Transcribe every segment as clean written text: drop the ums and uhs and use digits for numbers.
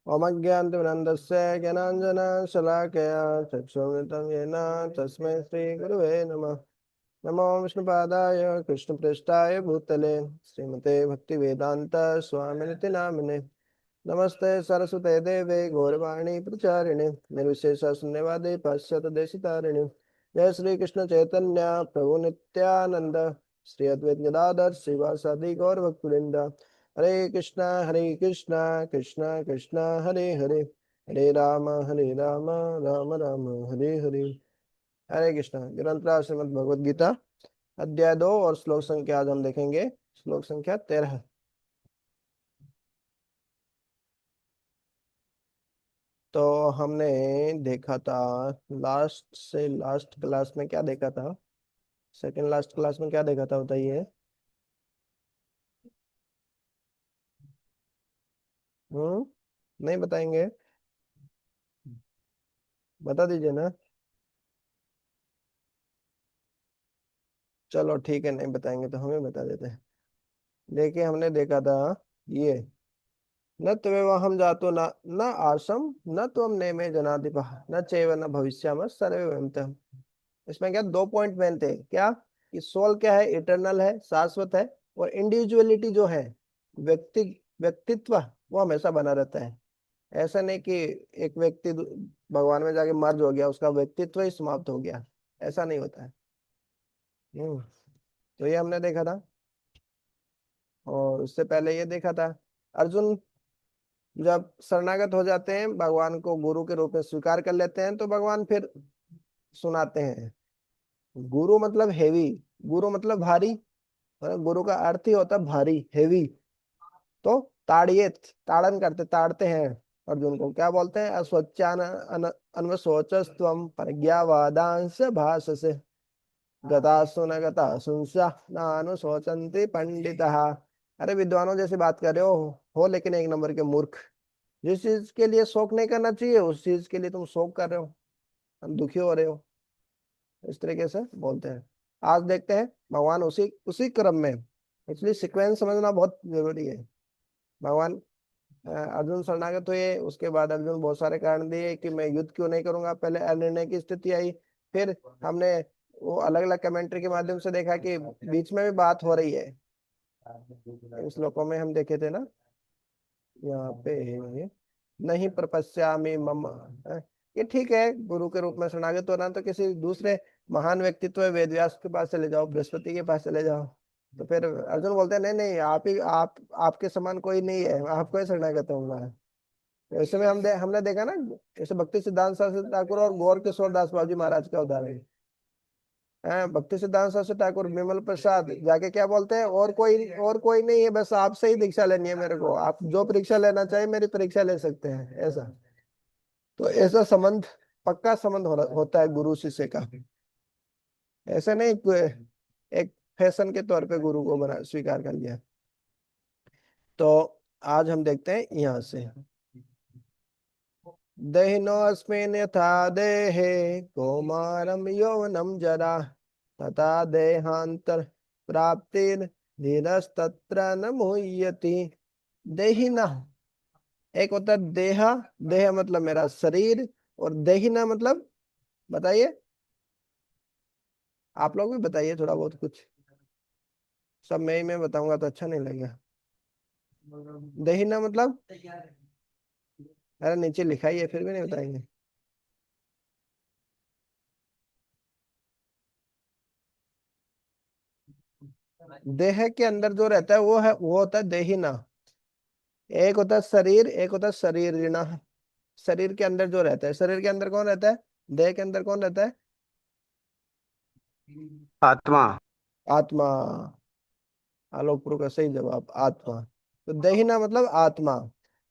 ओमज्ञानतिमिरन्दस्य ज्ञानाञ्जनशलाकया चक्षुरुन्मिलितं येन तस्मै श्रीगुरवे नमः। नमो विष्णुपादाय कृष्णपृष्ठाय भूतले श्रीमते भक्तिवेदांत स्वामिनिति नामिने। नमस्ते सरस्वते देवे गौरवाणी प्रचारिणे निर्विशेष शून्यवादे पाश्चात्य देशितारिणे। जय श्री कृष्ण चैतन्य प्रभु नित्यानंद श्री अद्वैत गदाधर श्रीवासादि गौर भक्तवृंद। हरे कृष्णा कृष्णा कृष्णा हरे हरे, हरे राम राम राम हरे हरे। हरे कृष्णा। ग्रंथ श्रीमद् भगवद गीता अध्याय 2 और श्लोक संख्या आज हम देखेंगे श्लोक संख्या 13। तो हमने देखा था लास्ट क्लास में क्या देखा था, सेकंड लास्ट क्लास में क्या देखा था बताइए। हम्म, नहीं बताएंगे? बता दीजिए ना। चलो ठीक है, नहीं बताएंगे तो हमें बता देते हैं। देखिए हमने देखा था ये, न त्वेवहम जातो न न आसम न त्वम नेमे जनाधिपः न चैव न भविष्यामः सर्वे वयम्। इसमें क्या दो पॉइंट मेन थे क्या, कि सोल क्या है, इटरनल है, शाश्वत है, और इंडिविजुअलिटी जो है, व्यक्ति व्यक्तित्व, वो हमेशा बना रहता है। ऐसा नहीं कि एक व्यक्ति भगवान में जाके मर्ज हो गया, उसका व्यक्तित्व ही समाप्त हो गया, ऐसा नहीं होता है। हम्म, तो ये हमने देखा था। और उससे पहले ये देखा था, अर्जुन जब शरणागत हो जाते हैं, भगवान को गुरु के रूप में स्वीकार कर लेते हैं, तो भगवान फिर सुनाते हैं। गुरु मतलब हेवी, गुरु मतलब भारी, और गुरु का अर्थ ही होता है भारी, हेवी। तो ताड़िए, ताड़न करते, ताड़ते हैं अर्जुन को। क्या बोलते हैं, अस्वच्चान अन्वशोचस्त्वम प्रज्ञावादांश भाषसे गतासु न गतासुंसा नानुशोचन्ति पंडितः। अरे विद्वानों जैसे बात कर रहे हो लेकिन एक नंबर के मूर्ख। जिस चीज के लिए शोक नहीं करना चाहिए उस चीज के लिए तुम शोक कर रहे हो, हम दुखी हो रहे हो, इस तरीके से बोलते हैं। आज देखते हैं भगवान उसी उसी क्रम में, इसलिए सीक्वेंस समझना बहुत जरूरी है। भगवान अर्जुन शरणागत हुए, उसके बाद अर्जुन बहुत सारे कारण दिए कि मैं युद्ध क्यों नहीं करूंगा, पहले अनिर्णय की स्थिति आई। फिर हमने वो अलग अलग कमेंट्री के माध्यम से देखा कि बीच में भी बात हो रही है। इन श्लोकों में हम देखे थे ना, यहाँ पे नहीं प्रपश्यामि मम, ये ठीक है, गुरु के रूप में शरणागत होना, तो किसी दूसरे महान व्यक्तित्व है, वेद व्यास के पास चले जाओ, बृहस्पति के पास चले जाओ। तो फिर अर्जुन बोलते हैं नहीं नहीं, आप ही आप, आपके समान कोई नहीं है, आपको ही शरणागत होगा। तो इसमें हमने देखा ना, जैसे भक्ति सिद्धांत सरस्वती ठाकुर और गौर किशोर दास बाबू जी महाराज का उदाहरण है। भक्ति सिद्धांत सरस्वती ठाकुर विमल प्रसाद जाके क्या बोलते हैं, और कोई नहीं है, बस आपसे ही दीक्षा लेनी है मेरे को, आप जो परीक्षा लेना चाहिए मेरी परीक्षा ले सकते हैं, ऐसा। तो ऐसा संबंध, पक्का संबंध होता है गुरु शिष्य का। ऐसे नहीं एक फैशन के तौर पे गुरु को बना स्वीकार कर लिया। तो आज हम देखते हैं यहाँ से, देहिनोऽस्मिन् यथा देहे कौमारं यौवनं जरा तथा देहांतर प्राप्तिर धीरस्तत्र न मुह्यति। देहिना, एक होता है देहा, देह मतलब मेरा शरीर, और देहिना मतलब, बताइए, आप लोग भी बताइए थोड़ा बहुत कुछ, सब मैं बताऊंगा तो अच्छा नहीं लगेगा। देहिना मतलब, अरे नीचे लिखा ही है फिर भी नहीं बताएंगे। देह के अंदर जो रहता है वो है, वो होता है देहिना। एक होता है शरीर, एक होता है शरीर ऋण। शरीर के अंदर जो रहता है, शरीर के अंदर कौन रहता है, देह के अंदर कौन रहता है, आत्मा। आत्मा। आलोकपुर का सही जवाब आत्मा। तो दहिना मतलब आत्मा।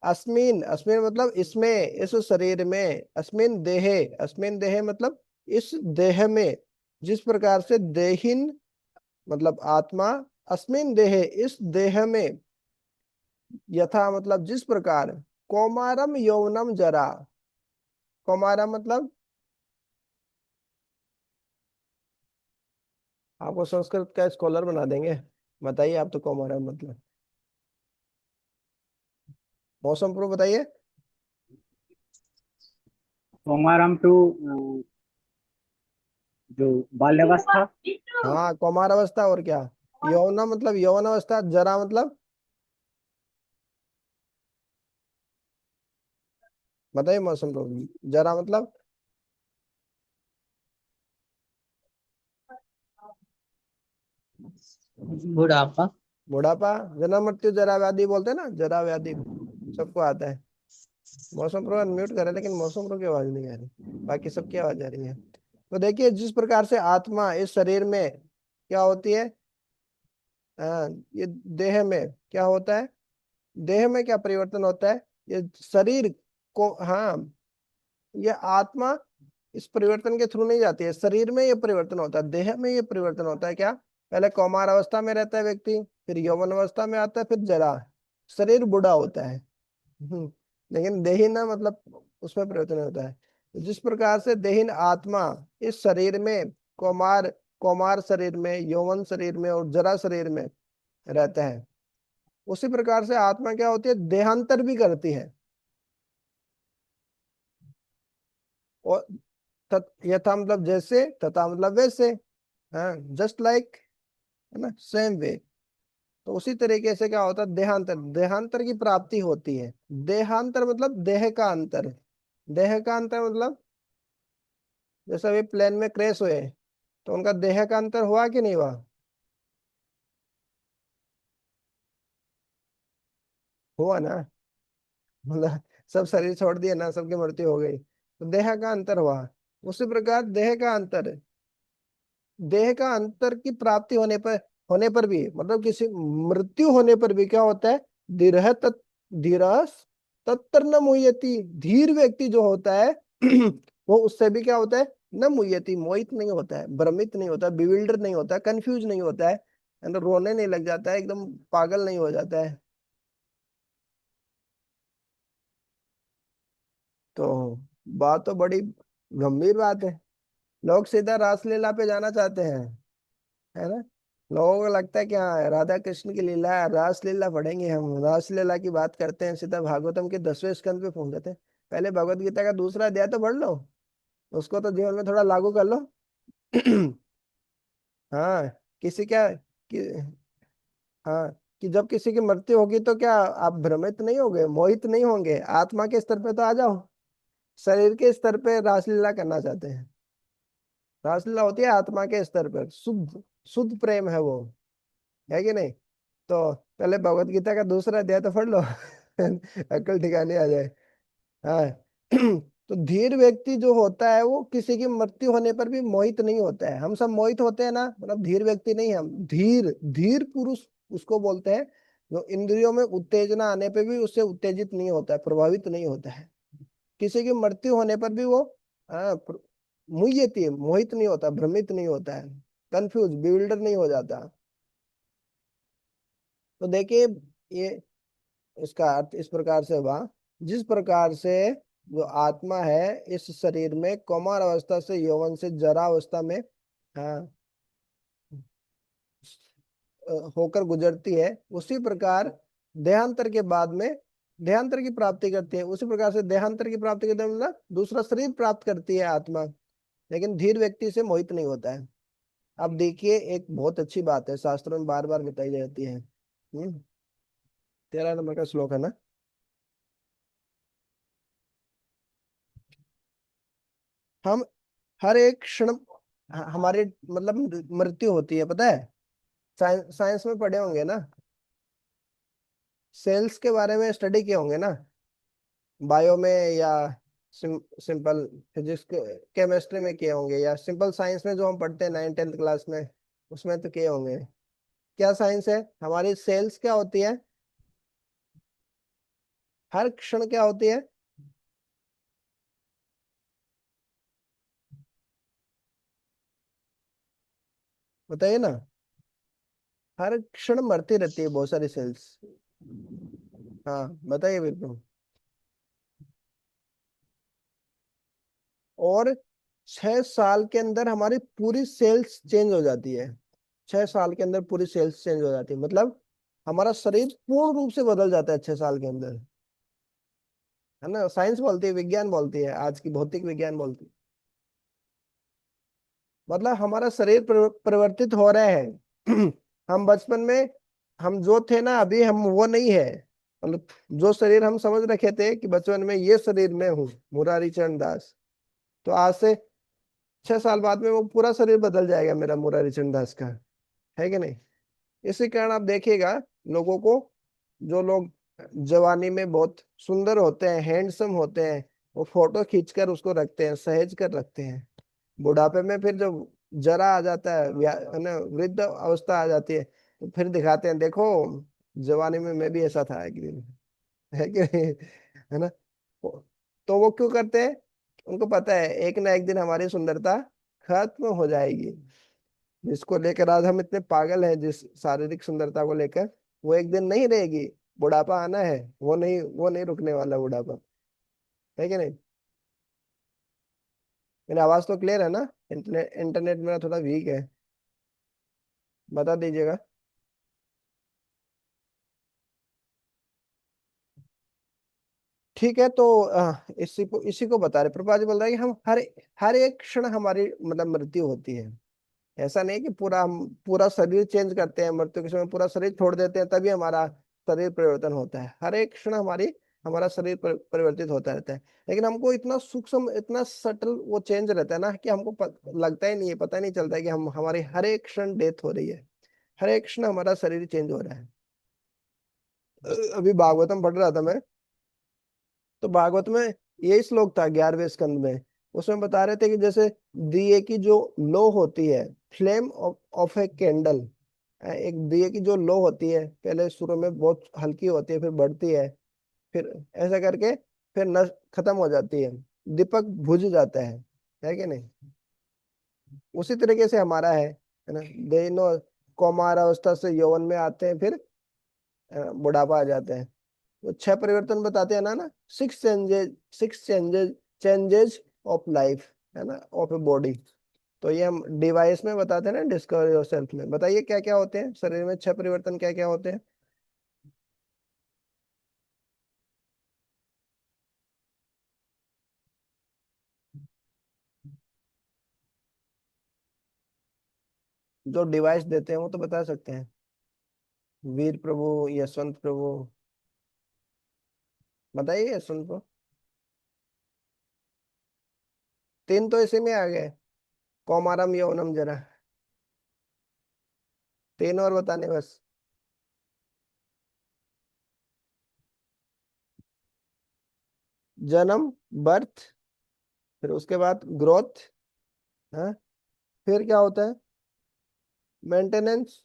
अस्मिन, अस्मिन मतलब इसमें, इस शरीर में, अस्मिन देहे, अस्मिन देहे मतलब इस देह में, जिस प्रकार से देहिन मतलब आत्मा, अस्मिन देहे इस देह में, यथा मतलब जिस प्रकार, कौमारम यौवनम जरा, कौमारम मतलब, आपको संस्कृत का स्कॉलर बना देंगे, बताइए आप तो कौमारम मतलब, मौसम प्रो बताइए। कौमारम टू जो बाल्यावस्था। हाँ, कौमार अवस्था। और क्या? यौवना मतलब यौवन अवस्था, जरा मतलब, बताइए मौसम तो। जरा मतलब बुढ़ापा। बुढ़ापा। जन्म मृत्यु जरा व्याधि बोलते हैं ना, जरा व्याधि सबको आता है। मौसम प्रो अनम्यूट करे, लेकिन मौसम प्रो की आवाज नहीं आ रही, बाकी सबकी आवाज आ रही है। तो देखिए, जिस प्रकार से आत्मा इस शरीर में क्या होती है, ये देह में क्या होता है, देह में क्या परिवर्तन होता है, ये शरीर को, हाँ, ये आत्मा इस परिवर्तन के थ्रू नहीं जाती है, शरीर में ये परिवर्तन होता है, देह में ये परिवर्तन होता है। क्या? पहले कौमार अवस्था में रहता है व्यक्ति, फिर यौवन अवस्था में आता है, फिर जरा, शरीर बूढ़ा होता है। हम्म, लेकिन देही ना मतलब उसमें परिवर्तन होता है। तो जिस प्रकार से देहीन आत्मा इस शरीर में कौमार कौमार शरीर में, यौवन शरीर में और जरा शरीर में रहता है, उसी प्रकार से आत्मा क्या होती है, देहांतर भी करती है। और यथा मतलब जैसे, तथा मतलब वैसे, हाँ, जस्ट लाइक, है ना, सेम वे। तो उसी तरीके से क्या होता है, देहांतर, देहांतर की प्राप्ति होती है। देहांतर मतलब देह का अंतर। देह का अंतर मतलब जैसे अभी प्लेन में क्रैश हुए, तो उनका देह का अंतर हुआ कि नहीं हुआ? हुआ ना। मतलब सब शरीर छोड़ दिए ना, सबकी मृत्यु हो गई, तो देह का अंतर हुआ। उसी प्रकार देह का अंतर, देह का अंतर की प्राप्ति होने पर भी, मतलब किसी मृत्यु होने पर भी क्या होता है, धीरह धीरह तत्र न मुह्यति, धीर व्यक्ति जो होता है वो उससे भी क्या होता है, न मुह्यति, मोहित नहीं होता है, भ्रमित नहीं होता, बिविल्डर नहीं होता, कंफ्यूज नहीं होता है ना, रोने नहीं लग जाता है, एकदम पागल नहीं हो जाता है। तो बात तो बड़ी गंभीर बात है। लोग सीधा रासलीला पे जाना चाहते हैं, है ना। लोगों को लगता है कि हाँ, राधा कृष्ण की लीला है, रासलीला पढ़ेंगे, हम रासलीला की बात करते हैं, सीधा भागवतम के 10वें स्कंद पे पहुंच जाते हैं। पहले भगवत गीता का दूसरा अध्याय तो पढ़ लो, उसको तो जीवन में थोड़ा लागू कर लो। हाँ, किसी क्या कि, हाँ, कि जब किसी की मृत्यु होगी तो क्या आप भ्रमित नहीं होंगे, मोहित नहीं होंगे, आत्मा के स्तर पे तो आ जाओ, शरीर के स्तर पे रासलीला करना चाहते हैं। रासलीला होती है आत्मा के स्तर पर, शुद्ध शुद्ध प्रेम है वो, है कि नहीं। तो पहले भगवत गीता का दूसरा अध्याय तो पढ़ लो अक्ल ठिकाने आ जाए। हाँ तो धीर व्यक्ति जो होता है वो किसी की मृत्यु होने पर भी मोहित नहीं होता है। हम सब मोहित होते हैं ना, मतलब धीर व्यक्ति नहीं, हम धीर, धीर पुरुष उसको बोलते हैं जो इंद्रियों में उत्तेजना आने पे भी उससे उत्तेजित नहीं होता है, प्रभावित नहीं होता है। किसी की मृत्यु होने पर भी वो मुह्यति, मोहित नहीं होता, भ्रमित नहीं होता है, कंफ्यूज बिल्डर नहीं हो जाता। तो देखिए, ये इसका अर्थ इस प्रकार से हुआ, जिस प्रकार से जो आत्मा है इस शरीर में कौमार अवस्था से यौवन से जरा अवस्था में, हाँ, होकर गुजरती है, उसी प्रकार देहांतर के बाद में देहांतर की प्राप्ति करती है। उसी प्रकार से देहांतर की प्राप्ति करते हैं मतलब दूसरा शरीर प्राप्त करती है आत्मा, लेकिन धीर व्यक्ति से मोहित नहीं होता है। अब देखिए, एक बहुत अच्छी बात है, शास्त्रों में बार बार बताई जाती है। 13 नंबर का श्लोक है ना। हम हर एक क्षण, हमारी मतलब मृत्यु होती है, पता है। साइंस में पढ़े होंगे ना, सेल्स के बारे में स्टडी किए होंगे ना, बायो में या सिंपल फिजिक्स केमिस्ट्री में किए होंगे, या सिंपल साइंस में जो हम पढ़ते हैं 9th 10th क्लास में, उसमें तो किए होंगे। क्या साइंस है, हमारी सेल्स क्या होती है, हर क्षण क्या होती है, बताइए ना। हर क्षण मरती रहती है बहुत सारी सेल्स। हाँ, बताइए बिल्कुल। और 6 साल के अंदर हमारी पूरी सेल्स चेंज हो जाती है। 6 साल के अंदर पूरी सेल्स चेंज हो जाती है, मतलब हमारा शरीर पूर्ण रूप से बदल जाता है 6 साल के अंदर, है ना, साइंस बोलती है, विज्ञान बोलती है, आज की भौतिक विज्ञान बोलती है। मतलब हमारा शरीर परिवर्तित हो रहा है। हम बचपन में हम जो थे ना, अभी हम वो नहीं है। मतलब जो शरीर हम समझ रखे थे कि बचपन में ये शरीर में हूँ, मुरारी चरण दास, तो आज से 6 साल बाद में वो पूरा शरीर बदल जाएगा मेरा, मुरारी चरण दास का। है कि नहीं? इसी कारण आप देखिएगा लोगों को, जो लोग जवानी में बहुत सुंदर होते हैं, हैंडसम होते हैं, वो फोटो खींचकर उसको रखते हैं, सहेज कर रखते हैं। बुढ़ापे में फिर जब जरा आ जाता है, है ना, वृद्ध अवस्था आ जाती है, तो फिर दिखाते हैं, देखो जवानी में मैं भी ऐसा था एक दिन। है कि नहीं? है ना? तो वो क्यों करते हैं? उनको पता है एक ना एक दिन हमारी सुंदरता खत्म हो जाएगी। जिसको लेकर आज हम इतने पागल हैं, जिस शारीरिक सुंदरता को लेकर, वो एक दिन नहीं रहेगी। बुढ़ापा आना है, वो नहीं रुकने वाला बुढ़ापा। है कि नहीं? मेरी आवाज तो क्लियर है ना? इंटरनेट इंटरनेट मेरा थोड़ा वीक है, बता दीजिएगा। ठीक है, तो इसी को बता रहे, प्रभुपाद जी बोल रहे हैं कि हम हर हर एक क्षण हमारी मतलब मृत्यु होती है। ऐसा नहीं कि पूरा हम पूरा शरीर चेंज करते हैं, मृत्यु के समय पूरा शरीर छोड़ देते हैं तभी हमारा शरीर परिवर्तन होता है। हर एक क्षण हमारा शरीर परिवर्तित होता रहता है। लेकिन हमको इतना सूक्ष्म, इतना सटल वो चेंज रहता है ना, कि हमको लगता ही नहीं है, पता नहीं चलता है कि हम हमारी हर एक क्षण डेथ हो रही है। हर एक क्षण हमारा शरीर चेंज हो रहा है। अभी भागवतम पढ़ रहा था मैं, तो भागवत में यही श्लोक था 11वें स्कंद में। उसमें बता रहे थे कि जैसे दिए की जो लो होती है, फ्लेम ऑफ ए कैंडल, एक दिए की जो लो होती है, पहले शुरू में बहुत हल्की होती है, फिर बढ़ती है, फिर ऐसा करके फिर नष्ट खत्म हो जाती है, दीपक बुझ जाता है कि नहीं? उसी तरीके से हमारा है ना। दोनों कौमार अवस्था से यौवन में आते हैं, फिर बुढ़ापा आ जाते हैं। वो 6 परिवर्तन बताते हैं ना, 6 changes, 6 changes, changes of life, है ना, ऑफ ए बॉडी। तो ये हम डिवाइस में बताते हैं ना, डिस्कवर योरसेल्फ में। बताइए क्या क्या होते हैं शरीर में, 6 परिवर्तन क्या क्या होते हैं? जो डिवाइस देते हैं वो तो बता सकते हैं। वीर प्रभु, यशवंत प्रभु, बताइए यशवंत प्रभु। 3 तो इसी में आ गए, कौमारम यौनम जरा। 3 और बताने बस। जन्म, बर्थ, फिर उसके बाद ग्रोथ, है, फिर क्या होता है? मेंटेनेंस,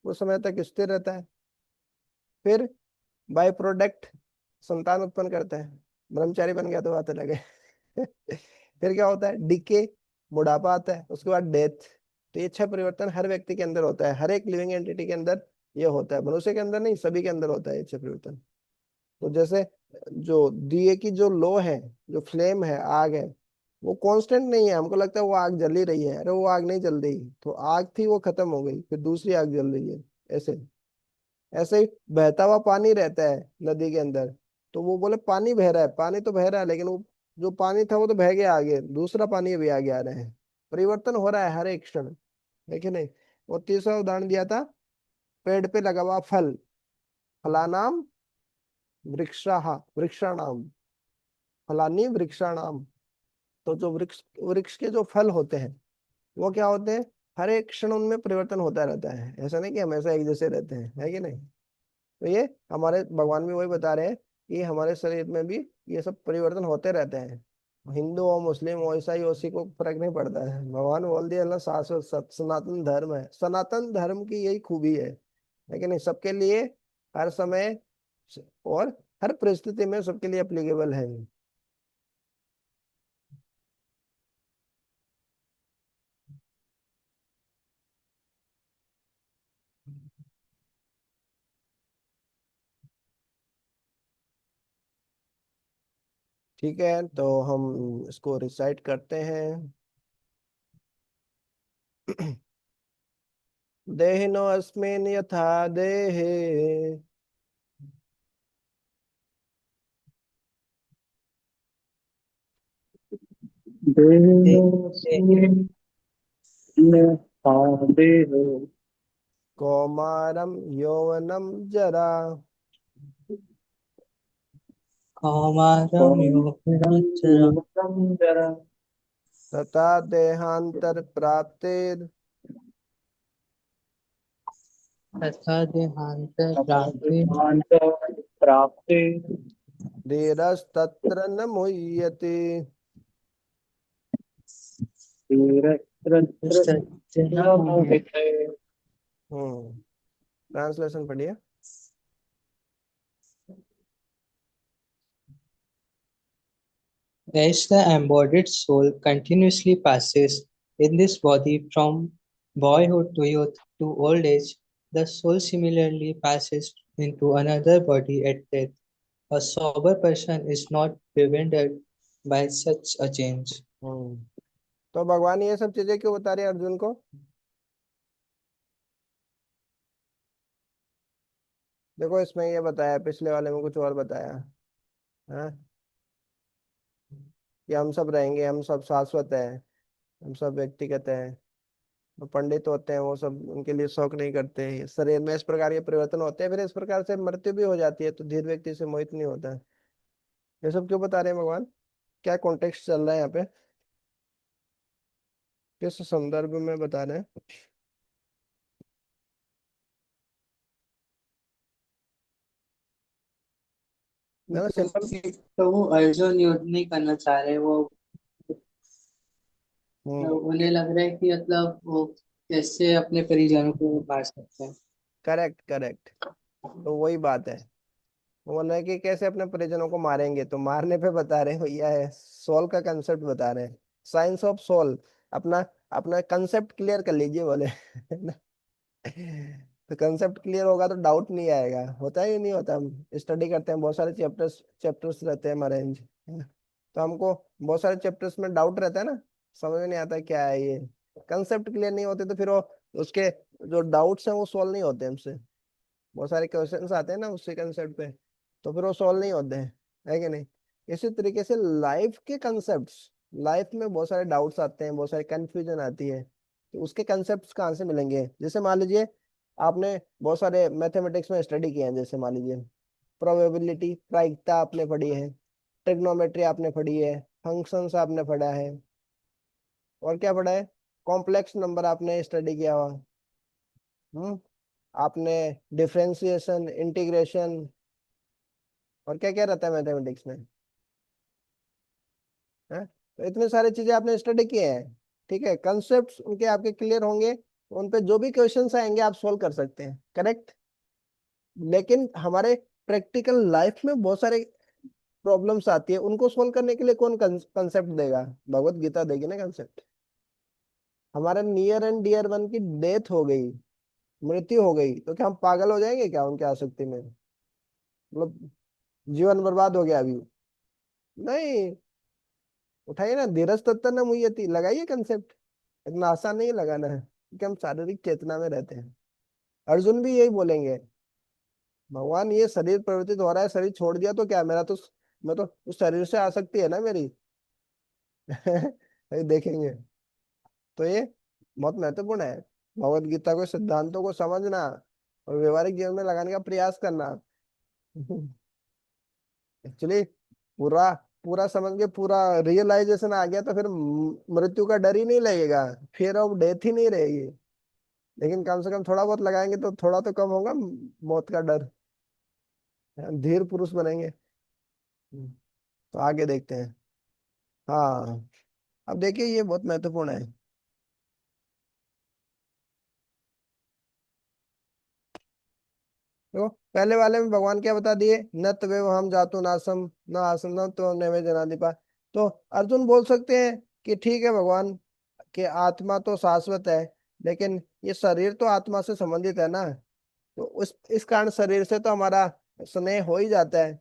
वो समय तक स्थिर रहता है। फिर बाय प्रोडक्ट, संतान उत्पन्न करता है। ब्रह्मचारी बन गया तो बात अलग है। फिर क्या होता है? डिके, बुढ़ापा आता है, उसके बाद डेथ। तो ये 6 परिवर्तन हर व्यक्ति के अंदर होता है, हर एक लिविंग एंटिटी के अंदर ये होता है। मनुष्य के अंदर नहीं, सभी के अंदर होता है ये 6 परिवर्तन। तो जैसे जो दिए की जो लो है, जो फ्लेम है, आग है, वो कांस्टेंट नहीं है। हमको लगता है वो आग जल ही रही है, अरे वो आग नहीं जल रही। तो आग थी, वो खत्म हो गई, फिर दूसरी आग जल रही है। ऐसे ऐसे ही बहता हुआ पानी रहता है नदी के अंदर, तो वो बोले पानी बह रहा है, पानी तो बह रहा है, लेकिन वो जो पानी था वो तो बह गया आगे, दूसरा पानी अभी आगे आ रहा है। परिवर्तन हो रहा है हर एक क्षण। है कि नहीं? और तीसरा उदाहरण दिया था, पेड़ पे लगा हुआ फल, फलानाम वृक्षाः वृक्षाणाम, फलानी वृक्षाणाम। तो जो वृक्ष वृक्ष के जो फल होते हैं, वो क्या होते हैं? हर एक क्षण उनमें परिवर्तन होता रहता है, ऐसा नहीं कि हमेशा एक जैसे रहते हैं। है कि नहीं? तो ये हमारे भगवान भी वही बता रहे हैं कि हमारे शरीर में भी ये सब परिवर्तन होते रहते हैं। हिंदू हो, मुस्लिम हो, ईसाई हो, उसी को फर्क नहीं पड़ता है। भगवान बोल दिया अल्लाह शाश्वत सत्य सनातन धर्म है। सनातन धर्म की यही खूबी है कि नहीं? सबके लिए, हर समय और हर परिस्थिति में सबके लिए अप्लीकेबल है। ठीक है, तो हम इसको रिसाइट करते हैं। देहिनो अस्मिन् यथा देहे, दे, देह से देह कौमारम यौवनम जरा कौमारम कौमारं यौवनचरा यौवनं जरा तथा देहांतर प्राप्तिर तथा देहांत प्राप्ति तपस्विनां प्राप्ते धीरस्तत्र न मुह्यते। धीरस्तत्र सत्यम न मोहित। मोहिते। ट्रांसलेशन पढ़िए। As the embodied soul continuously passes in this body from boyhood to youth to old age, the soul similarly passes into another body at death. A sober person is not prevented by such a change. हम्म तो भगवान ये सब चीजें क्यों बता रहे हैं अर्जुन को? देखो इसमें ये बताया, पिछले वाले में कुछ और बताया है कि हम सब रहेंगे, हम सब शाश्वत है, हम सब व्यक्तिगत है। जो पंडित होते हैं वो सब उनके लिए शौक नहीं करते, शरीर में इस प्रकार के परिवर्तन होते हैं, फिर इस प्रकार से मृत्यु भी हो जाती है, तो धीर व्यक्ति से मोहित नहीं होता है। ये सब क्यों बता रहे हैं भगवान? क्या कॉन्टेक्स्ट चल रहा है यहाँ पे? किस संदर्भ में बता रहे हैं? मैं सिंपल। तो वो अर्जुन युद्ध नहीं करना चाह रहे, वो हम्म उन्हें लग रहा है कि मतलब वो कैसे अपने परिजनों को मार सकते हैं। Correct correct. तो वही बात है, वो बोल रहे हैं कि कैसे अपने परिजनों को मारेंगे, तो मारने पे बता रहे हैं भैया, है सोल का कंसेप्ट बता रहे हैं, साइंस ऑफ सोल। अपना अपना कंसेप्ट क्लियर कर लीजिए बोले ना। तो कंसेप्ट क्लियर होगा तो डाउट नहीं आएगा, होता है या नहीं होता? हम स्टडी करते हैं, बहुत सारे चैप्टर्स चैप्टर्स रहते हैं हमारे तो हमको बहुत सारे चैप्टर्स में डाउट रहता है ना, समझ में नहीं आता क्या है ये। कंसेप्ट क्लियर नहीं होते तो फिर वो उसके जो डाउट्स हैं वो सॉल्व नहीं होते हमसे। बहुत सारे क्वेश्चंस आते हैं ना उसी कंसेप्ट पे, तो फिर वो सॉल्व नहीं होते हैं, है कि नहीं? इसी तरीके से लाइफ के कंसेप्ट्स, लाइफ में बहुत सारे डाउट्स आते हैं, बहुत सारे कंफ्यूजन आती है, तो उसके कंसेप्ट्स कहाँ से मिलेंगे? जैसे मान लीजिए आपने बहुत सारे मैथमेटिक्स में स्टडी किए हैं, जैसे मान लीजिए प्रोबेबिलिटी, प्रायिकता आपने पढ़ी है, ट्रिग्नोमेट्री आपने पढ़ी है, फंक्शंस आपने पढ़ा है, और क्या पढ़ा है? कॉम्प्लेक्स नंबर आपने स्टडी किया हुआ। हम्म आपने डिफरेंशिएशन, इंटीग्रेशन, और क्या क्या रहता है मैथमेटिक्स में, है? तो इतने सारे चीजें आपने स्टडी किए हैं, ठीक है, कंसेप्ट उनके आपके क्लियर होंगे, तो उन पे जो भी क्वेश्चंस आएंगे आप सोल्व कर सकते हैं, करेक्ट। लेकिन हमारे प्रैक्टिकल लाइफ में बहुत सारे प्रॉब्लम्स आती है, उनको सोल्व करने के लिए कौन कंसेप्ट देगा? भगवत गीता देगी ना कंसेप्ट। हमारे नियर एंड डियर वन की डेथ हो गई, मृत्यु हो गई, तो क्या हम पागल हो जाएंगे क्या उनके आसक्ति में? मतलब जीवन बर्बाद हो गया अभी? नहीं। उठाइए ना, धीरज तत्त न मुह्यति, लगाइए कंसेप्ट। इतना आसान नहीं लगाना है, क्योंकि हम शारीरिक चेतना में रहते हैं। अर्जुन भी यही बोलेंगे, भगवान ये शरीर परिवर्तित हो रहा है, शरीर छोड़ दिया तो क्या, मेरा तो मैं तो उस शरीर से आसक्ति है ना मेरी। ये देखेंगे। तो ये बहुत महत्वपूर्ण है, भगवत गीता को, सिद्धांतों को समझना और व्यवहारिक जीवन में लगाने का प्रयास करना। एक्चुअली पूरा पूरा समझ के पूरा रियलाइजेशन आ गया तो फिर मृत्यु का डर ही नहीं लगेगा, फियर ऑफ डेथ ही नहीं रहेगी। लेकिन कम से कम थोड़ा बहुत लगाएंगे तो थोड़ा तो कम होगा मौत का डर, धीर पुरुष बनेंगे। तो आगे देखते हैं। हाँ, अब देखिए ये बहुत महत्वपूर्ण है। देखो पहले वाले में भगवान क्या बता दिए, न तवे हम जातु नासम न आसम न तो नवे जनाधिपा। तो अर्जुन बोल सकते हैं कि ठीक है भगवान, कि आत्मा तो शाश्वत है, लेकिन ये शरीर तो आत्मा से संबंधित है ना, तो उस इस कारण शरीर से तो हमारा स्नेह हो ही जाता है।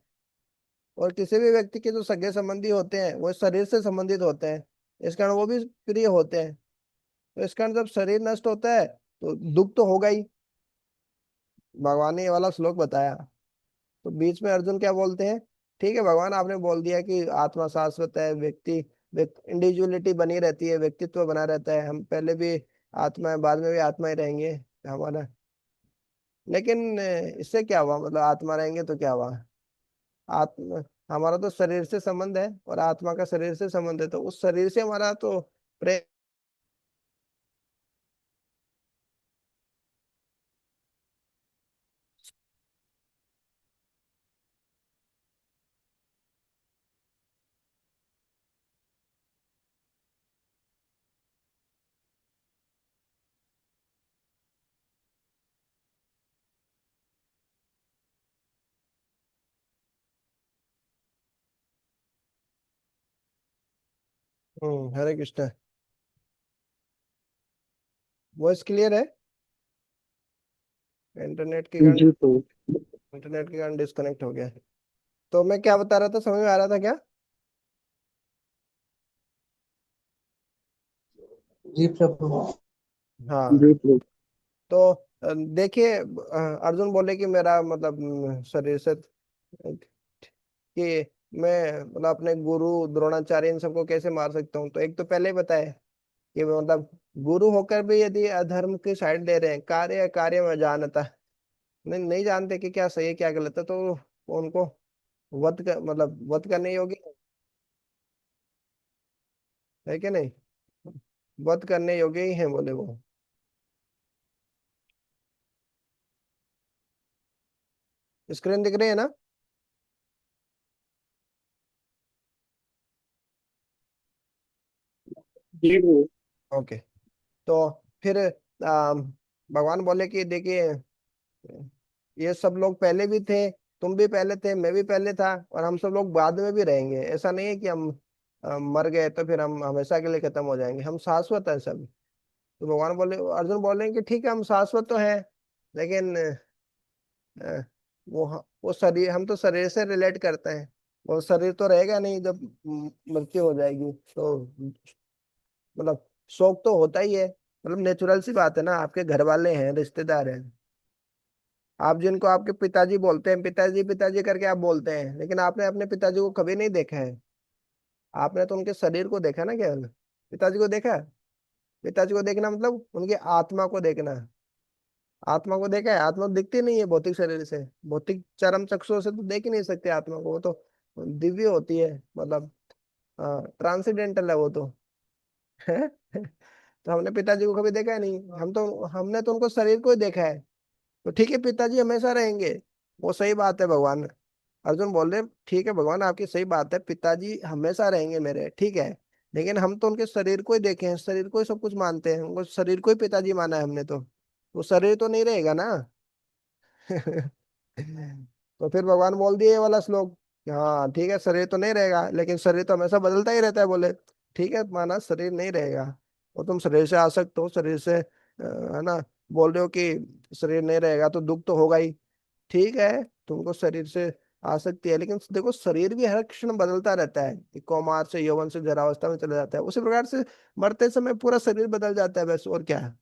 और किसी भी व्यक्ति के जो सगे संबंधी होते हैं वो शरीर से संबंधित होते हैं, इस कारण वो भी प्रिय होते हैं। तो इस कारण जब शरीर नष्ट होता है तो दुख तो होगा ही। भगवान ने ये वाला श्लोक बताया, तो बीच में अर्जुन क्या बोलते हैं, ठीक है भगवान आपने बोल दिया कि आत्मा शाश्वत है, व्यक्ति इंडिविजुअलिटी बनी रहती है, व्यक्तित्व बना रहता है, हम पहले भी आत्मा है, बाद में भी आत्मा ही रहेंगे हमारा। लेकिन इससे क्या हुआ, मतलब आत्मा रहेंगे तो क्या हुआ? आत्मा, हमारा तो शरीर से संबंध है और आत्मा का शरीर से संबंध है, तो उस शरीर से हमारा तो प्रेम। हरे कृष्ण। वॉइस क्लियर है? इंटरनेट के कारण, जी प्रभु। इंटरनेट के कारण डिस्कनेक्ट हो गया है। तो मैं क्या बता रहा था, समझ में आ रहा था क्या? जी प्रभु। हाँ। जी प्रभु। तो देखिए, अर्जुन बोले कि मेरा मतलब शरीर से कि मैं मतलब अपने गुरु द्रोणाचार्य इन सबको कैसे मार सकता हूँ। तो एक तो पहले ही बताया कि मतलब गुरु होकर भी यदि अधर्म की साइड ले रहे हैं, कार्य कार्य में जानता नहीं, नहीं जानते कि क्या सही है क्या गलत है, तो उनको मतलब वध करने योग्य है कि नहीं? वध करने योग्य ही है बोले वो। स्क्रीन दिख रही है ना? जी प्रभु। ओके। तो फिर भगवान बोले कि देखिए, ये सब लोग पहले भी थे, तुम भी पहले थे, मैं भी पहले था, और हम सब लोग बाद में भी रहेंगे। ऐसा नहीं है कि हम मर गए तो फिर हम हमेशा के लिए खत्म हो जाएंगे, हम शाश्वत है सब। तो भगवान बोले, अर्जुन बोले कि ठीक है, हम शाश्वत तो हैं, लेकिन अ, वो शरीर, हम तो शरीर से रिलेट करते हैं। वो शरीर तो रहेगा नहीं जब मृत्यु हो जाएगी, तो मतलब शोक तो होता ही है, मतलब नेचुरल सी बात है ना। आपके घर वाले हैं, रिश्तेदार हैं, आप जिनको आपके पिताजी बोलते हैं, पिताजी पिताजी करके आप बोलते हैं, लेकिन आपने अपने पिताजी को कभी नहीं देखा है। आपने तो उनके शरीर को देखा ना केवल, पिताजी को देखा? पिताजी को देखना मतलब उनकी आत्मा को देखना। आत्मा को देखा है? आत्मा तो दिखती नहीं है भौतिक शरीर से, भौतिक चरम चक्षुओं से तो देख ही नहीं सकते आत्मा को, वो तो दिव्य होती है, मतलब ट्रांसेंडेंटल है वो तो। है? तो हमने पिताजी को कभी देखा है नहीं, हमने तो उनको शरीर को ही देखा है। तो ठीक है, पिताजी हमेशा रहेंगे, वो सही बात है भगवान। अर्जुन बोल रहे ठीक है भगवान, आपकी सही बात है, पिताजी हमेशा रहेंगे मेरे, ठीक है। लेकिन हम तो उनके शरीर को ही देखे हैं, शरीर को ही सब कुछ मानते हैं, उनको शरीर को ही पिताजी माना है हमने तो। वो शरीर तो नहीं रहेगा ना। तो फिर भगवान बोल दिए ये वाला श्लोक कि हाँ ठीक है, शरीर तो नहीं रहेगा, लेकिन शरीर तो हमेशा बदलता ही रहता है। बोले ठीक है, माना शरीर नहीं रहेगा, वो तुम शरीर से आसक्त हो, शरीर से है ना, बोल रहे हो कि शरीर नहीं रहेगा तो दुख तो होगा ही। ठीक है, तुमको शरीर से आसक्ति है, लेकिन देखो शरीर भी हर क्षण बदलता रहता है, कि कौमार से यौवन से जरावस्था में चला जाता है, उसी प्रकार से मरते समय पूरा शरीर बदल जाता है, बस और क्या है।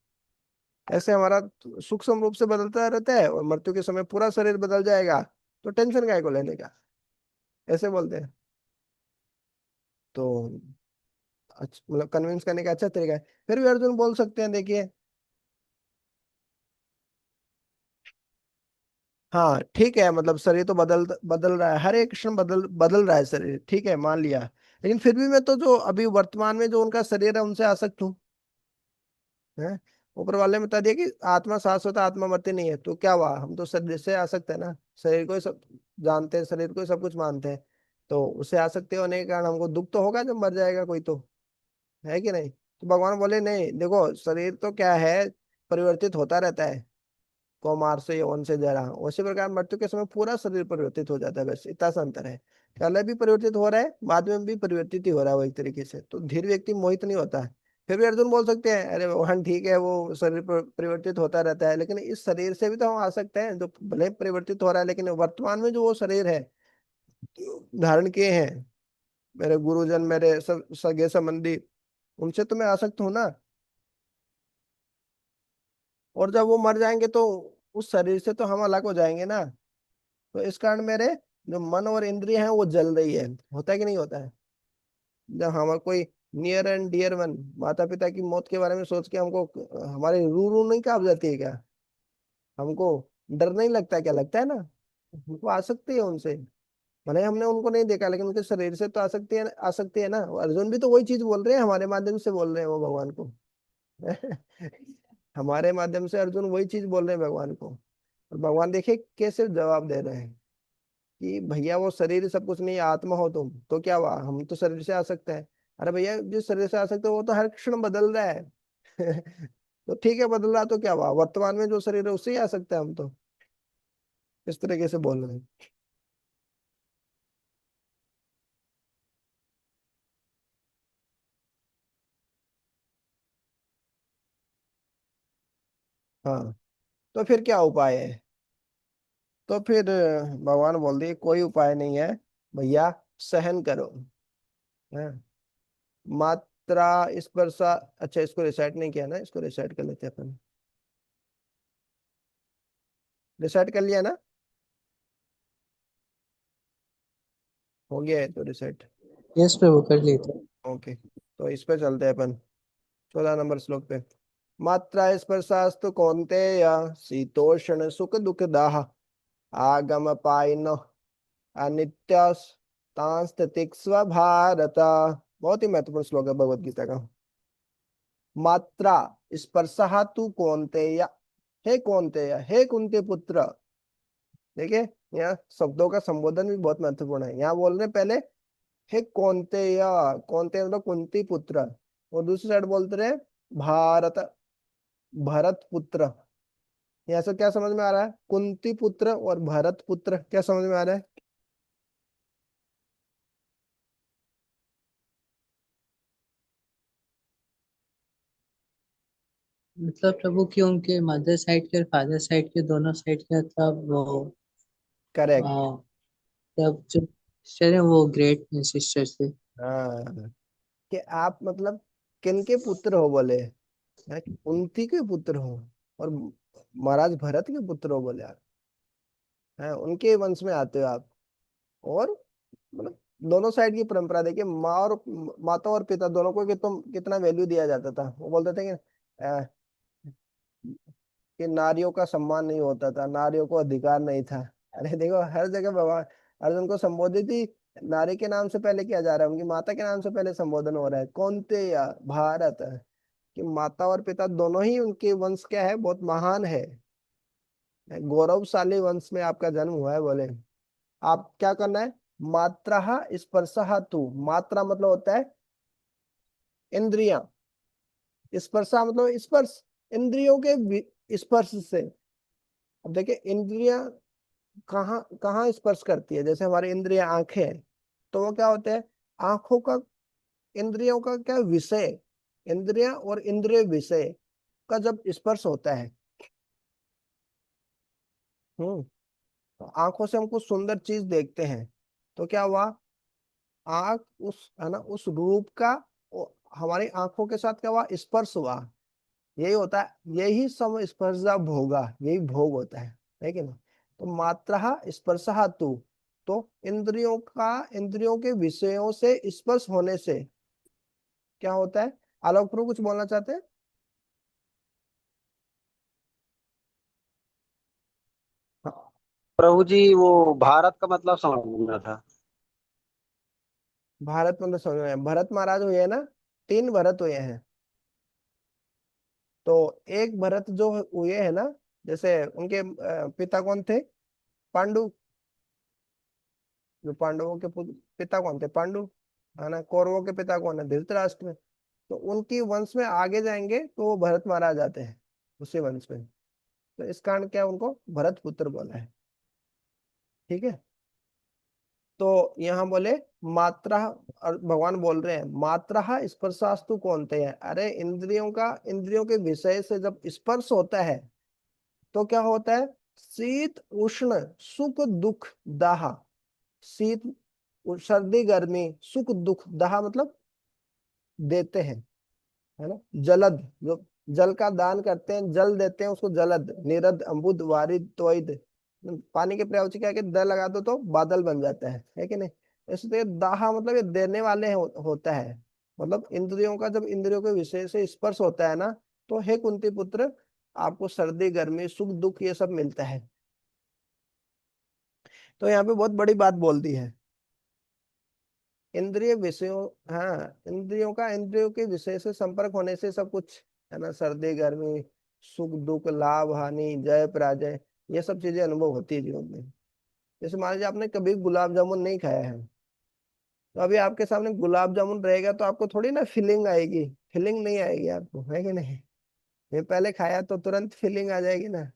ऐसे हमारा सूक्ष्म रूप से बदलता रहता है, और मृत्यु के समय पूरा शरीर बदल जाएगा, तो टेंशन काय को लेने का, ऐसे बोलते हैं। तो मतलब कन्विंस करने का अच्छा तरीका है। फिर भी अर्जुन बोल सकते हैं, देखिए हाँ ठीक है, मतलब शरीर तो बदल बदल रहा है, हर एक क्षण बदल बदल रहा है शरीर, ठीक है मान लिया। लेकिन फिर भी मैं तो जो अभी वर्तमान में जो उनका शरीर है उनसे आसक्त हूँ, है। ऊपर वाले ने बता दिया कि आत्मा शाश्वत है, आत्मा मरती नहीं है, तो क्या हुआ, हम तो शरीर से आसक्त है ना, शरीर को ही सब जानते हैं, शरीर को ही सब कुछ मानते हैं। तो उससे आसक्ति होने के कारण हमको दुख तो होगा जब मर जाएगा कोई तो, है कि नहीं? तो भगवान बोले नहीं, देखो शरीर तो क्या है, परिवर्तित होता रहता है, कौमार से यौवन से जरा, उसी प्रकार मृत्यु के समय पूरा शरीर परिवर्तित हो जाता है, बस इतना सा अंतर है। पहले भी परिवर्तित हो रहा है, बाद में भी परिवर्तित ही हो रहा है वो एक तरीके से, तो धीर व्यक्ति मोहित नहीं होता है। फिर भी अर्जुन बोल सकते हैं, अरे भगवान ठीक है, वो शरीर परिवर्तित होता रहता है, लेकिन इस शरीर से भी तो हम आ सकते हैं, जो भले ही परिवर्तित हो रहा है, लेकिन वर्तमान में जो वो शरीर है धारण किए हैं मेरे गुरुजन, मेरे सब सगे संबंधी, उनसे तो मैं आ सकता हूँ ना। और जब वो मर जाएंगे तो उस शरीर से तो हम अलग हो जाएंगे ना। तो इस कारण मेरे जो मन और इंद्रिय हैं वो जल रही है, होता है कि नहीं होता है? जब हमारा कोई नियर एंड डियर वन, माता पिता की मौत के बारे में सोच के हमको हमारे रू रू नहीं कांप जाती है क्या? हमको डर नहीं लगता? क्या लगता है ना? हमको आसक्ति है उनसे। भले हमने उनको नहीं देखा, लेकिन उनके शरीर से तो आसक्ति है, आसक्ति है ना। अर्जुन भी तो वही चीज बोल रहे हैं, हमारे माध्यम से बोल रहे हैं वो भगवान को। हमारे माध्यम से अर्जुन वही चीज बोल रहे हैं भगवान को। और भगवान देखिए कैसे जवाब दे रहे हैं कि भैया वो शरीर सब कुछ नहीं, आत्मा हो तुम तो क्या हुआ, हम तो शरीर से आ सकते हैं। अरे भैया जो शरीर से आ सकते हैं वो तो हर क्षण बदल रहा है। तो ठीक है, बदल रहा तो क्या हुआ, वर्तमान में जो शरीर है उससे ही आ सकते हैं हम तो। इस तरीके से बोल रहे हैं। हाँ, तो फिर क्या उपाय है? तो फिर भगवान बोल दिए कोई उपाय नहीं है भैया, सहन करो। हाँ, मात्रा स्पर्शा। अच्छा, इसको रिसेट नहीं किया ना, इसको रिसेट कर लेते हैं अपन। रिसेट कर लिया ना? हो गया है तो रिसेट। Yes, प्रभु कर लेते। ओके, तो इस पे चलते हैं अपन 14 नंबर श्लोक पे। मात्रा स्पर्शास्तु कौन्तेय शीतोष्ण सुख दुख दाह आगम पाइनो अनित्य तितिक्स्व भारत। बहुत ही महत्वपूर्ण श्लोक है भगवत गीता का। मात्रा स्पर्शा तू कौन्तेय, हे कौन्तेय, हे कुंती पुत्र। देखिए, यहाँ शब्दों का संबोधन भी बहुत महत्वपूर्ण है। यहाँ बोल रहे हैं पहले हे कौन्तेय, कौन्तेय मतलब कुंती पुत्र। और दूसरी साइड बोलते रहे भारत, भरत पुत्र। यहाँ से क्या समझ में आ रहा है? कुंती पुत्र और भरत पुत्र, क्या समझ में आ रहा है? मतलब प्रभु कि उनके मदर साइड के और फादर साइड के दोनों साइड के मतलब वो करेक्ट। आ, मतलब जो सिस्टर है वो ग्रेट सिस्टर थे। हाँ, कि आप मतलब किनके पुत्र हो बोले? हैं, कुंती के पुत्र हो, और महाराज भरत के पुत्र हो बोले आप। हैं, उनके वंश में आते हो आप। और मतलब दोनों साइड की परंपरा देखिए, माँ और माता और पिता दोनों को कितना वैल्यू दिया जाता था। वो बोलते थे कि नारियों का सम्मान नहीं होता था, नारियों को अधिकार नहीं था। अरे देखो, हर जगह भगवान अर्जुन को संबोधित ही नारी के नाम से पहले किया जा रहा है, उनकी माता के नाम से पहले संबोधन हो रहा है। कौनते या भारत, कि माता और पिता दोनों ही उनके वंश क्या है, बहुत महान है। गौरवशाली वंश में आपका जन्म हुआ है बोले। आप क्या करना है? मात्रा स्पर्शा तू, मात्रा मतलब होता है इंद्रियां, स्पर्शा मतलब स्पर्श, इंद्रियों के स्पर्श से। अब देखिए इंद्रियां कहाँ कहाँ स्पर्श करती है। जैसे हमारी इंद्रियां आंखें हैं, तो वो क्या होते हैं? आंखों का, इंद्रियों का क्या विषय, इंद्रियां और इंद्रिय विषय का जब स्पर्श होता है। तो आंखों से हम कुछ सुंदर चीज देखते हैं, तो क्या हुआ? आंख उस है ना, उस रूप का हमारी आंखों के साथ क्या हुआ? स्पर्श हुआ। यही होता है, यही सम स्पर्शा भोगा, यही भोग होता है कि नहीं? तो मात्रा स्पर्शा तू, तो इंद्रियों का, इंद्रियों के विषयों से स्पर्श होने से क्या होता है? आलोक प्रभु कुछ बोलना चाहते हैं? हाँ, प्रभु जी वो भारत का मतलब समझना था। भारत मतलब समझ में आया। भरत महाराज हुए हैं ना, 3 भरत हुए हैं। तो एक भरत जो हुए हैं ना, जैसे उनके पिता कौन थे? पांडु। जो पांडवों के पिता कौन थे? पांडु, है ना। कौरवों के पिता कौन है? धृतराष्ट्र। तो उनकी वंश में आगे जाएंगे तो वो भरत महाराज आते हैं, उसी वंश में। तो इस कारण क्या उनको भरत पुत्र बोला है। ठीक है। तो यहाँ बोले मात्रा, और भगवान बोल रहे हैं मात्रा स्पर्शास्तु कौनते हैं। अरे इंद्रियों का, इंद्रियों के विषय से जब स्पर्श होता है तो क्या होता है? शीत उष्ण सुख दुख दाह। शीत, सर्दी गर्मी, सुख दुख, दाह मतलब देते हैं, है ना। जलद, जो जल का दान करते हैं, जल देते हैं उसको जलद, निरद, अम्बुद, वारिद, त्वरित। पानी के प्रयोग से क्या है कि द लगा दो तो बादल बन जाता है कि नहीं? इसलिए दाह मतलब ये देने वाले होता है। मतलब इंद्रियों का, जब इंद्रियों के विषय से स्पर्श होता है ना, तो हे कुंती पुत्र, आपको सर्दी गर्मी सुख दुख ये सब मिलता है। तो यहाँ पे बहुत बड़ी बात बोल दी है। इंद्रिय विषयों, हाँ, इंद्रियों का इंद्रियों के विषय से संपर्क होने से सब कुछ है ना, सर्दी गर्मी सुख दुख लाभ हानि जय पराजय, ये सब चीजें अनुभव होती है जीवन में। जैसे मान लीजिए आपने कभी गुलाब जामुन नहीं खाया है, तो अभी आपके सामने गुलाब जामुन रहेगा तो आपको थोड़ी ना फीलिंग आएगी, फीलिंग नहीं आएगी आपको, है कि नहीं? ये पहले खाया तो तुरंत फीलिंग आ जाएगी ना।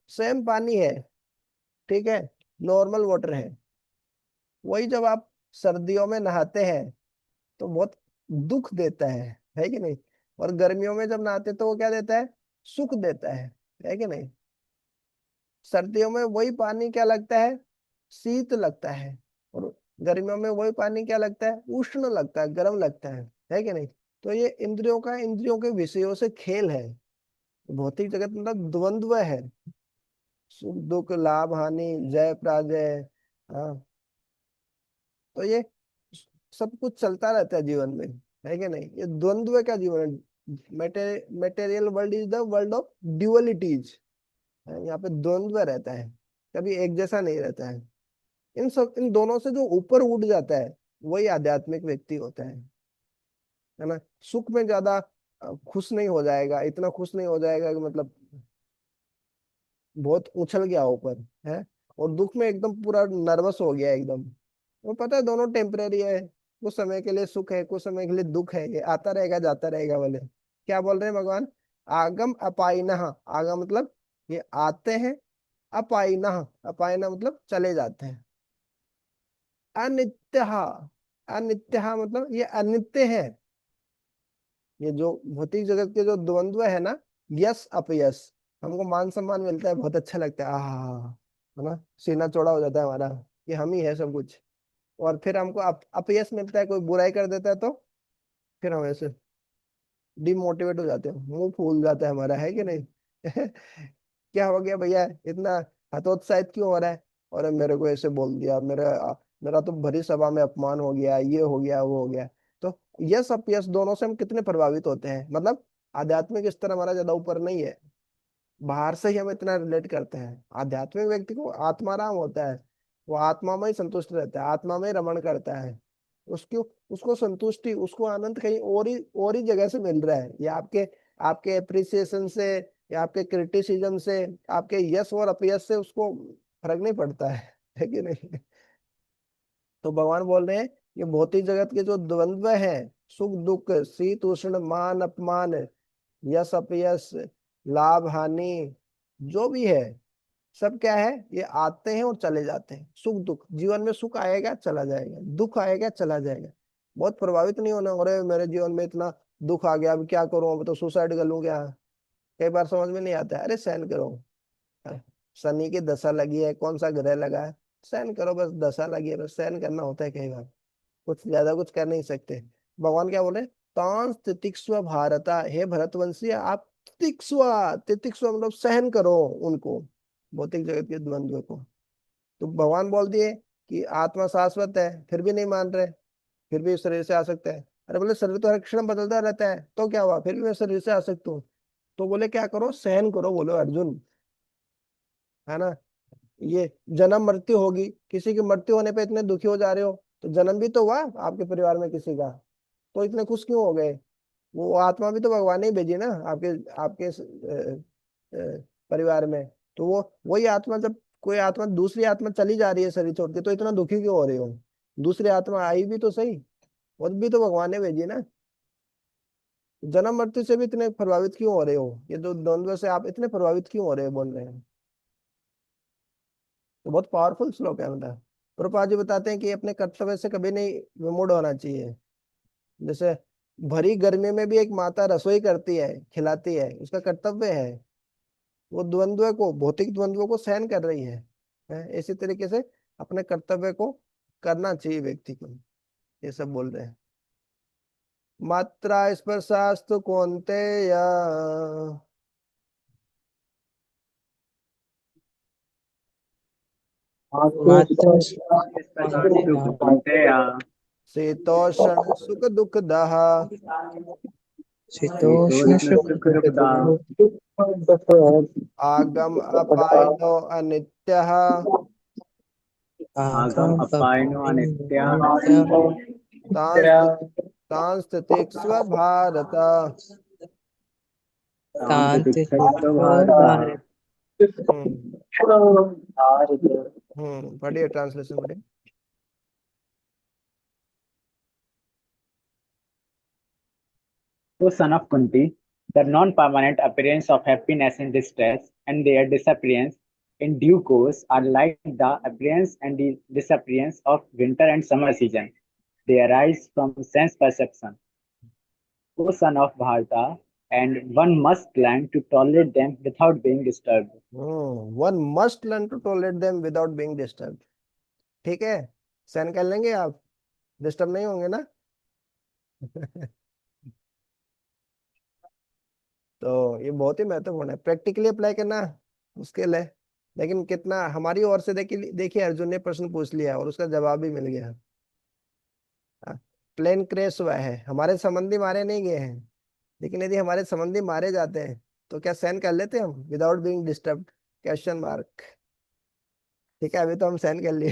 सेम पानी है, ठीक है, नॉर्मल वाटर है, वही जब आप सर्दियों में नहाते हैं तो बहुत दुख देता है कि नहीं? और गर्मियों में जब नहाते तो वो क्या देता है? सुख देता है कि नहीं? सर्दियों में वही पानी क्या लगता है? शीत लगता है। और गर्मियों में वही पानी क्या लगता है? उष्ण लगता है, गर्म लगता है कि नहीं? तो ये इंद्रियों का इंद्रियों के विषयों से खेल है। भौतिक जगत मतलब द्वंद्व है, सुख दुख लाभ हानि जय पराजय। हाँ, तो ये सब कुछ चलता रहता है जीवन में, है कि नहीं? ये द्वंद्व का जीवन है। Material world is the world of dualities. यहाँ पे द्वंद्व रहता है, कभी एक जैसा नहीं रहता है। इन दोनों से जो ऊपर उठ जाता है वही आध्यात्मिक व्यक्ति होता है ना? सुख में ज्यादा खुश नहीं हो जाएगा, इतना खुश नहीं हो जाएगा कि मतलब बहुत उछल गया ऊपर है। और दुख में एकदम पूरा नर्वस हो गया एकदम। वो पता है दोनों टेम्परेरी है, कुछ समय के लिए सुख है, कुछ समय के लिए दुख है, ये आता रहेगा जाता रहेगा बोले। क्या बोल रहे हैं भगवान? आगम अपाइनः, आगम मतलब ये आते हैं, अपाइनः, अपाइनः मतलब चले जाते हैं, अनित्य, अनित्य मतलब ये अनित्य है। ये जो भौतिक जगत के जो द्वंद्व है ना, यस अपयस, हमको मान सम्मान मिलता है, बहुत अच्छा लगता है, है ना, सीना चौड़ा हो जाता है हमारा कि हम ही है सब कुछ। और फिर हमको अपयश मिलता है, कोई बुराई कर देता है तो फिर हम ऐसे डिमोटिवेट हो जाते हैं, मुंह फूल जाता है हमारा, है कि नहीं? क्या हो गया भैया, इतना हतोत्साहित क्यों हो रहा है? और मेरे को ऐसे बोल दिया, मेरा तो भरी सभा में अपमान हो गया, ये हो गया वो हो गया। तो यस अपयस दोनों से हम कितने प्रभावित होते हैं, मतलब आध्यात्मिक स्तर हमारा ज्यादा ऊपर नहीं है, बाहर से ही हम इतना रिलेट करते हैं। आध्यात्मिक व्यक्ति को आत्माराम होता है, वो आत्मा में ही संतुष्ट रहता है, आत्मा में ही रमण करता है। उसको उसको संतुष्टि, उसको आनंद कहीं और ही जगह से मिल रहा है। ये आपके आपके अप्रिसिएशन से या आपके क्रिटिसिज्म से, आपके यश और अपयश से उसको फर्क नहीं पड़ता है कि नहीं? तो भगवान बोल रहे हैं ये भौतिक जगत के जो द्वंद्व है, सुख दुख शीत उष्ण मान अपमान यश अपयश लाभ हानि जो भी है, सब क्या है? ये आते हैं और चले जाते हैं। सुख दुख, जीवन में सुख आएगा चला जाएगा, दुख आएगा चला जाएगा। बहुत प्रभावित नहीं होना, अरे मेरे जीवन में इतना दुख आ गया, अब क्या करूं, अब तो सुसाइड कर लूं क्या? कई बार समझ में नहीं आता है, अरे सहन करो। शनि की दशा लगी है, कौन सा ग्रह लगा है, सहन करो, बस दशा लगी है, बस सहन करना होता है कई बार, कुछ ज्यादा कुछ कर नहीं सकते। भगवान क्या बोले? तांस तितिक्ष्व भारता, हे भरतवंशी आप तितिक्ष्व, तितिक्ष्व मतलब सहन करो उनको, भौतिक जगत के द्वंद्व को। तो भगवान बोल दिए कि आत्मा शाश्वत है, फिर भी नहीं मान रहे, फिर भी शरीर से आ सकता है। अरे बोले शरीर तो हर क्षण बदलता रहता है, तो क्या हुआ, फिर भी मैं शरीर से आ सकता हूँ। तो बोले क्या करो? सहन करो, बोलो अर्जुन, है ना? ये जन्म मृत्यु होगी, किसी की मृत्यु होने पे इतने दुखी हो जा रहे हो, तो जन्म भी तो हुआ आपके परिवार में किसी का, तो इतने खुश क्यों हो गए? वो आत्मा भी तो भगवान ने ही भेजी ना आपके आपके परिवार में। तो वो वही आत्मा, जब कोई आत्मा दूसरी आत्मा चली जा रही है शरीर छोड़ के, तो इतना दुखी क्यों हो रहे हो? दूसरी आत्मा आई भी तो सही, वो भी तो भगवान ने भेजी ना। जन्म मृत्यु से भी इतने प्रभावित क्यों हो रहे हो? ये दो द्वंद्व से आप इतने प्रभावित क्यों हो रहे हो, बोल रहे हैं? तो बहुत पावरफुल श्लोक है मतलब। प्रभुपाद जी बताते हैं कि अपने कर्तव्य से कभी नहीं विमूढ़ होना चाहिए। जैसे भरी गर्मी में भी एक माता रसोई करती है, खिलाती है, उसका कर्तव्य है, वो द्वंद्व को, भौतिक द्वंद्व को सहन कर रही है? इसी तरीके से अपने कर्तव्य को करना चाहिए व्यक्ति को, ये सब बोल रहे हैं। मात्रा स्पर्शास्तु कौन्तेय, मातु इस प्रकार से उपपन्नते या शीतोष्ण सुख दुख दाह शीतोष्ण सुख दुख आगम अपायनो अनित्यः आगम अपायनो अनित्यः सांस्थितिक्स्व भारत। शांतिक्षेत्र भारत। पढ़िए ट्रांसलेशन पढ़िए। O son of Kunti, the non-permanent appearance of happiness and distress and their disappearance in due course are like the appearance and the disappearance of winter and summer season. They arise from sense perception. O son of Bharata, and one must learn to tolerate them without being disturbed. One must learn to tolerate them without being disturb. ठीक है, सहन कर लेंगे आप, disturb नहीं होंगे ना। तो ये बहुत ही महत्वपूर्ण है, प्रैक्टिकली अप्लाई करना मुश्किल है, लेकिन कितना हमारी ओर से देखिए, देखिए अर्जुन ने प्रश्न पूछ लिया और उसका जवाब भी मिल गया। प्लेन क्रैश हुआ है, हमारे संबंधी मारे नहीं गए हैं, लेकिन यदि हमारे संबंधी मारे जाते हैं तो क्या सहन कर लेते हम without being disturb? Question mark. ठीक है, अभी तो हम सहन कर लिए।